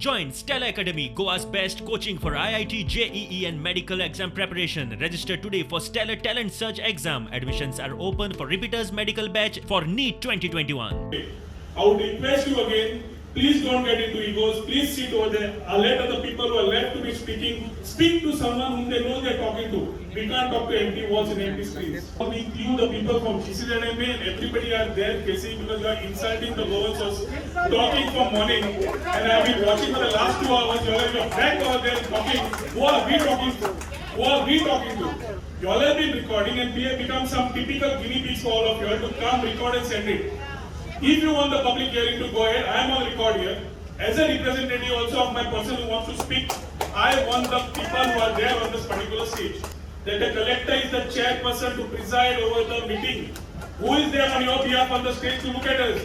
Join Stella Academy, Goa's best coaching for IIT, JEE and medical exam preparation. Register today for Stellar Talent Search exam. Admissions are open for repeaters medical batch for NEET 2021. I would request you again, please don't get into egos. Please sit over there. Let other people who are left to be speaking, speak to someone whom they know they're talking to. We can't talk to empty walls and empty screens. You, the people from Czmp and everybody are there facing because you are insulting the government, talking from morning. And I've been watching for the last 2 hours. You are back over there talking. Who are we talking to? Who are we talking to? You all have been recording and we have become some typical guinea pigs for all of you. You have to come, record and send it. If you want the public hearing to go ahead, I am on record here. As a representative also of my person who wants to speak, I want the people who are there on this particular stage. That the collector is the chairperson to preside over the meeting. Who is there on your behalf on the stage to look at us?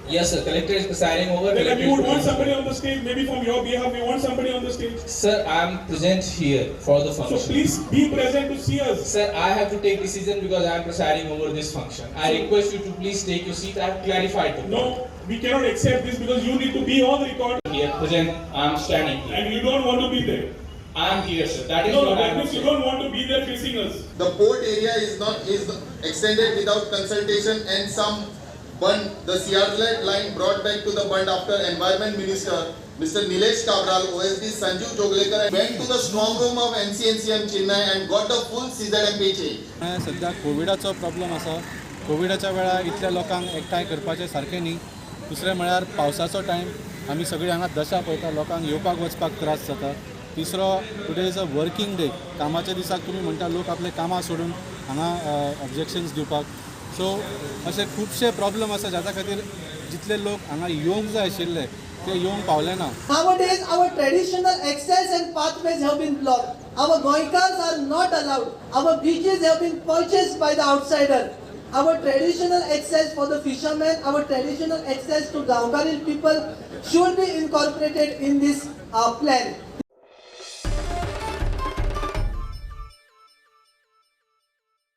Yes, sir. Collector is presiding over. Then you would want somebody on the stage, maybe from your behalf, we want somebody on the stage. Sir, I am present here for the function. So please be present to see us. Sir, I have to take decision because I am presiding over this function. I request you to please take your seat. I have clarified the point. No, we cannot accept this because you need to be on the record. Here, present, I am standing here. And you don't want to be there. I am here, sir. That is No, what I that am means you saying. don't want to be there facing us. The port area is extended without consultation and some bund, the Seattle line brought back to the bund after Environment Minister Mr. Nilesh Cabral, OSD Sanjeev Joglekar went to the strong room of NCNCM Chennai and got the full CZMP check. सध्या कोविडाचो problem आसा. कोविडाच्या वेळार इतल्या लोकांक एकठांय करपाचें सारकें न्ही. दुसरें म्हळ्यार पावसाचो टायम आमी सगळीं हांगा दशा पळयता, लोकांक येवपाक वचपाक त्रास जाता. तिसरो, today is a working day. कामाच्या दिसाक तुमी म्हणटा लोक आपले कामां सोडून हांगा ऑब्जेक्शन्स दिवपाक. सो अशे खुबशे प्रॉब्लेम आसा जाता खातीर जितले लोक हांगा येवंक जाय आशिल्ले ते येवंक पावले ना. Nowadays our traditional access and pathways have been blocked. Our goikars are not allowed. Our beaches have been purchased by the outsider. Our traditional access for the fishermen, our traditional access to Konkani people should be incorporated in this plan.